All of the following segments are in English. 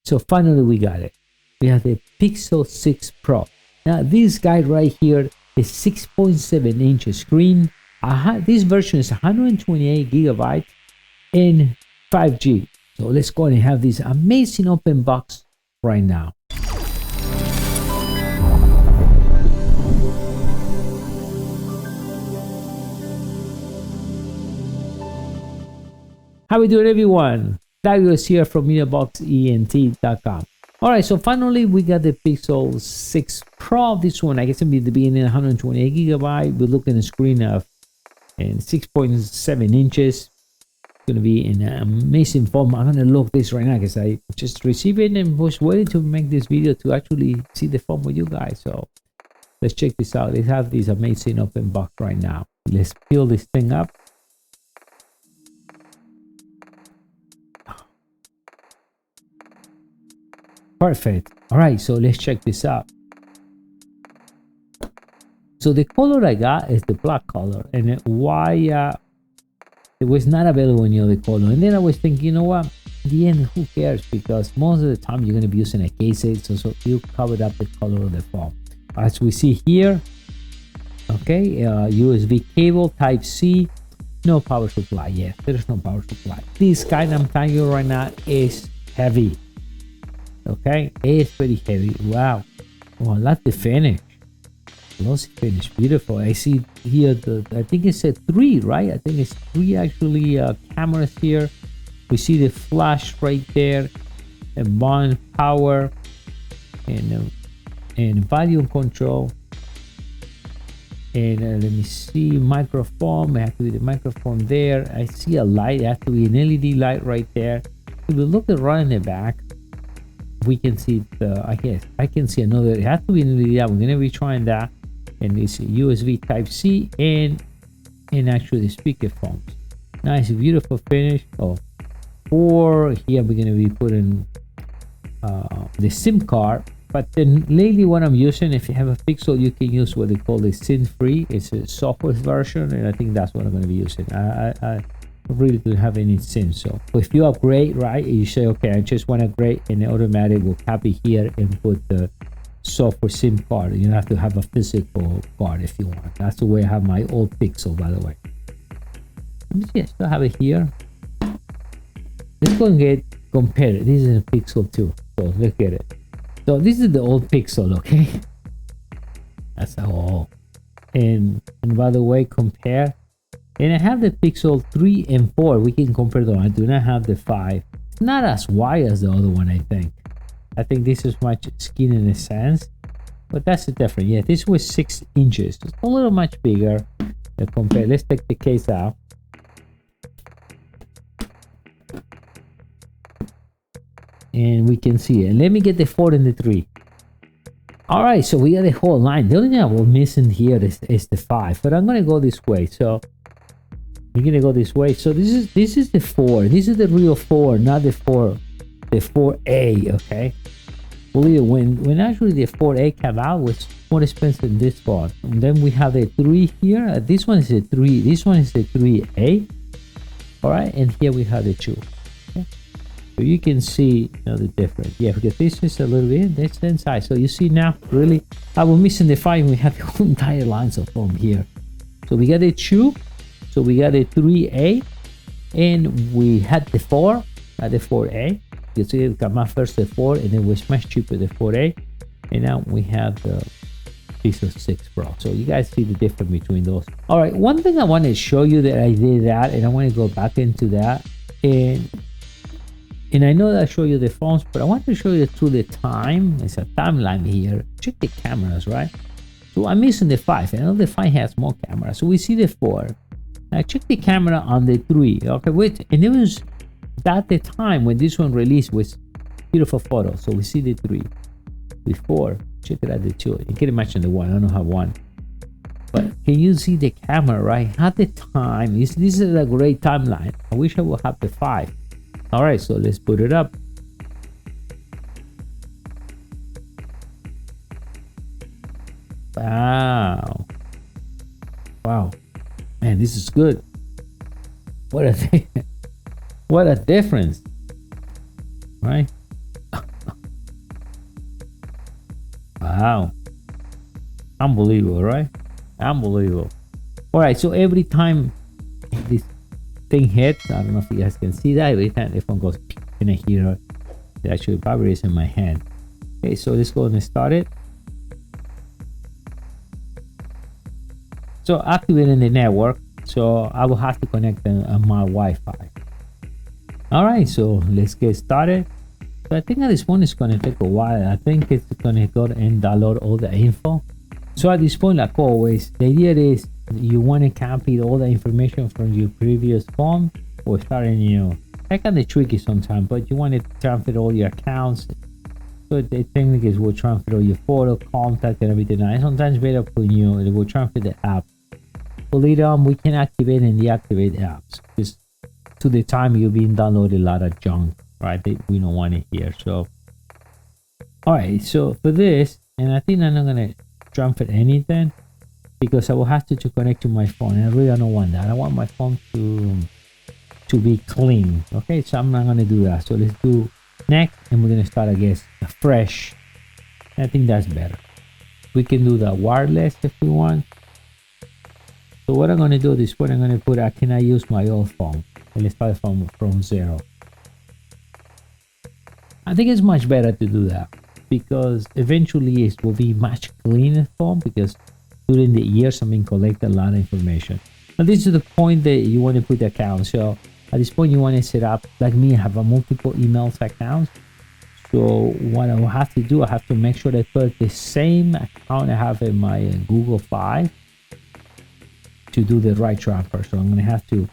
So finally we got it. We have the Pixel 6 Pro. Now this guy right here is 6.7 inch screen. This version is 128 gigabytes and 5G. So let's go ahead and have this amazing open box right now. How we doing, everyone? Douglas here from MEDIABOXENT.com. Alright, so finally we got the Pixel 6 Pro. This one, I guess it'll be the beginning, 128 gigabyte. We're looking at a screen of 6.7 inches. It's gonna be in an amazing form. I'm gonna look this right now because I just received it and was waiting to make this video to actually see the phone with you guys. So let's check this out. Let's have this amazing open box right now. Let's peel this thing up. Perfect. All right, so let's check this out. So the color I got is the black color, and why it was not available in the other color. And then I was thinking, you know what, in the end, who cares, because most of the time you're going to be using a case, so you covered up the color of the phone. As we see here, okay, USB cable type C, no power supply. Yeah, there's no power supply. This guy I'm telling you right now is heavy. Okay, it's pretty heavy. Wow, oh, I like the finish. Glossy finish, beautiful. I see here I think it's a 3, right? I think it's 3 actually cameras here. We see the flash right there, and bond power, and volume control. And let me see, microphone. I have to be the microphone there. I see a light. It has to be an LED light right there. If we look at right in the back, we can see I guess I can see another. It has to be an LED. Yeah, we're gonna be trying that. And it's USB type C and actually the speaker phones. Nice, beautiful finish. Oh, or here we're gonna be putting the SIM card. But then lately what I'm using, if you have a Pixel, you can use what they call the SIM free. It's a software version, and I think that's what I'm gonna be using. I really don't have any SIM. So if you upgrade, right, you say, okay, I just want to upgrade, and it automatic will copy here and put the software SIM card. You don't have to have a physical card if you want. That's the way I have my old Pixel, by the way. Let me see, I still have it here. Let's go and compare it. This is a Pixel 2, so let's get it. So this is the old Pixel, okay? That's all. And by the way, compare. And I have the Pixel 3 and 4. We can compare them. I do not have the 5. It's not as wide as the other one, I think. I think this is much skin in a sense, but that's the difference. Yeah, this was 6 inches. It's a little much bigger. Compare. Let's take the case out. And we can see it. And let me get the 4 and the 3. All right, so we got the whole line. The only thing we're missing here is the 5, but I'm gonna go this way. So we're gonna go this way. So this is the 4. This is the real 4, not the 4. The 4A, okay. Believe it, when actually the 4A came out, was more expensive than this phone. And then we have the 3 here. This one is the 3. This one is the 3A. All right, and here we have the 2. Okay? So you can see, the difference. Yeah, because this is a little bit. That's the inside. So you see now, really, I was missing the 5. We have the whole entire lines of foam here. So we got the 2. So we got the 3A, and we had the 4, the 4A. You see it come out first the 4, and it was much cheaper the 4A, and now we have the Pixel 6 Pro. So you guys see the difference between those. All right, one thing I want to show you that I did that, and I want to go back into that, and I know that I show you the phones, but I want to show you through the time. It's a timeline here. Check the cameras, right? So I'm missing the 5. I know the 5 has more cameras. So we see the 4. Now check the camera on the 3. Okay, wait, and it was at the time when this one released was beautiful photo. So we see the 3, the 4. Check it out, the 2. You can imagine the 1. I don't have 1, but can you see the camera, right? At the time, this is a great timeline. I wish I would have the 5. All right, so let's put it up. Wow, man, this is good. What a difference, right? Wow. Unbelievable, right? Unbelievable. All right, so every time this thing hits, I don't know if you guys can see that, every time the phone goes, and I hear it actually vibrates in my hand. Okay, so let's go and start it. So activating the network, so I will have to connect my Wi-Fi. All right, so let's get started. So I think at this point it's going to take a while. I think it's going to go and download all the info. So at this point, like always, the idea is you want to copy all the information from your previous phone or start a new. That kind of tricky sometimes, but you want to transfer all your accounts. So the technique is we'll transfer all your photo, contact, and everything. And sometimes better put we'll transfer the app. So later on, we can activate and deactivate apps. Just to the time you've been downloading a lot of junk, right? That we don't want it here. So, all right. So for this, and I think I'm not gonna transfer anything because I will have to connect to my phone, and I really don't want that. I want my phone to be clean. Okay, so I'm not gonna do that. So let's do next, and we're gonna start again fresh. I think that's better. We can do the wireless if we want. So what I'm gonna do at this point, I'm gonna put can I use my old phone, and let's start from zero. I think it's much better to do that because eventually it will be much cleaner phone, because during the years I've been collecting a lot of information. Now this is the point that you want to put the account. So at this point you want to set up, like me, I have a multiple emails accounts. So what I will have to do, I have to make sure that I put the same account I have in my Google Fi to do the right transfer. So I'm going to have to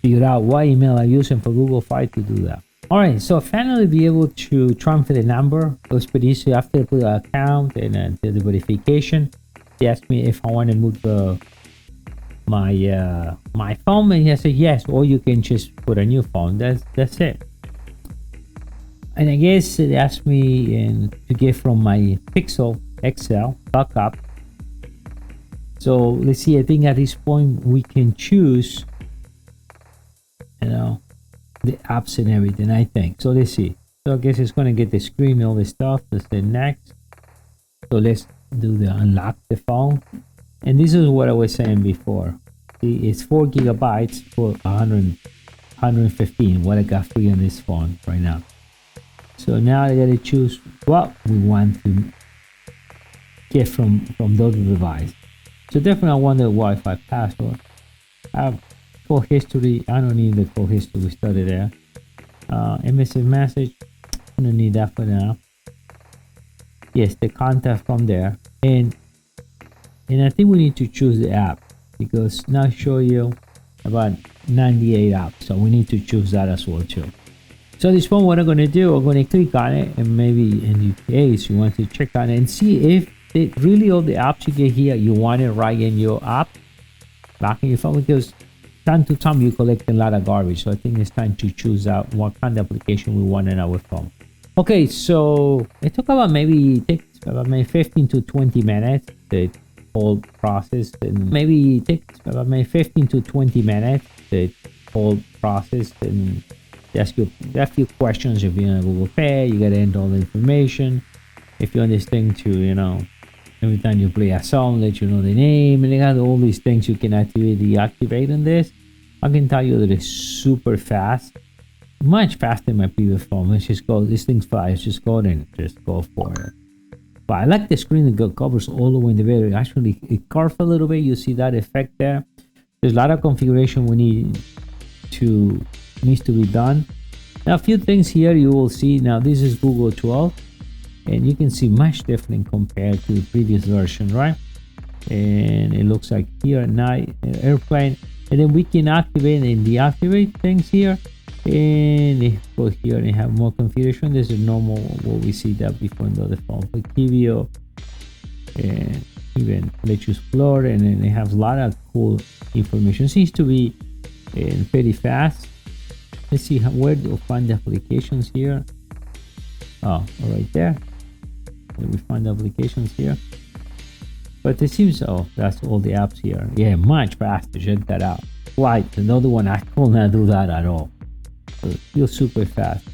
figure out what email I'm using for Google Fi to do that. All right, so finally be able to transfer the number. It was pretty easy. After I put the account and the verification, they asked me if I want to move my phone, and I said yes, or you can just put a new phone. That's it. And I guess they asked me to get from my Pixel XL backup. So let's see. I think at this point we can choose, the apps and everything, I think. So let's see. So I guess it's going to get the screen and all this stuff. Let's say next. So let's do the unlock the phone. And this is what I was saying before. It's 4 gigabytes for 115. What I got free on this phone right now. So now I got to choose what we want to get from the other device. So definitely I want the Wi-Fi password. I have call history. I don't need the call history. We started there. MSN message. I don't need that for now. Yes, the contact from there, and I think we need to choose the app, because now I show you about 98 apps, so we need to choose that as well too. So this one, what I'm going to do, I'm going to click on it, and maybe in case you want to check on it and see if really all the apps you get here, you want it right in your app, back in your phone, because time to time you collect a lot of garbage. So I think it's time to choose out what kind of application we want in our phone. Okay, so it took about maybe 15 to 20 minutes, the whole process, and maybe it takes about maybe 15 to 20 minutes, the whole process, and ask you a few questions. If you're on Google Pay, you gotta enter all the information. If you're on this thing to, every time you play a song, let you know the name, and they got all these things you can activate, deactivate on this. I can tell you that it's super fast, much faster than my previous phone. Let's just go, this thing's fast. Let's just go and just go for it. But I like the screen that covers all the way in the video. Actually, it curves a little bit. You see that effect there. There's a lot of configuration needs to be done. Now, a few things here you will see. Now, this is Google 12. And you can see much different compared to the previous version, right? And it looks like here at night, airplane, and then we can activate and deactivate things here. And if we go here and have more configuration, this is normal what we see that before in the other phone. But video and even let you explore, and then they have a lot of cool information. Seems to be pretty fast. Let's see where to find the applications here. Oh, right there. We find the applications here, but it seems that's all the apps here. Yeah, much faster. Check that out. Like another one, I could not do that at all. So it feels super fast.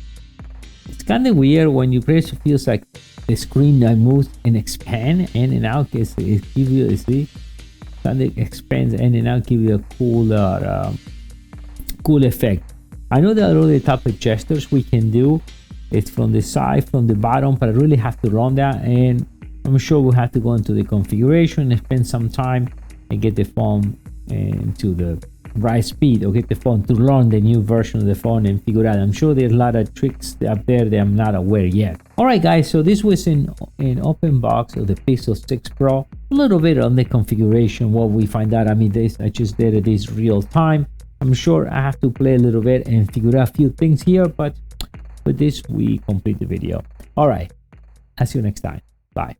It's kind of weird when you press. It feels like the screen that moves and expand in and out. It gives you, see, something expands in and out, give you a cool effect. I know there are other type of gestures we can do. It's from the side, from the bottom, but I really have to run that, and I'm sure we'll have to go into the configuration and spend some time and get the phone into the right speed, or get the phone to learn the new version of the phone and figure out. I'm sure there's a lot of tricks up there that I'm not aware yet. All right, guys, so this was an open box of the Pixel 6 Pro. A little bit on the configuration, what we find out. I mean, I just did this real time. I'm sure I have to play a little bit and figure out a few things here, but with this we complete the video. All right, I'll see you next time. Bye.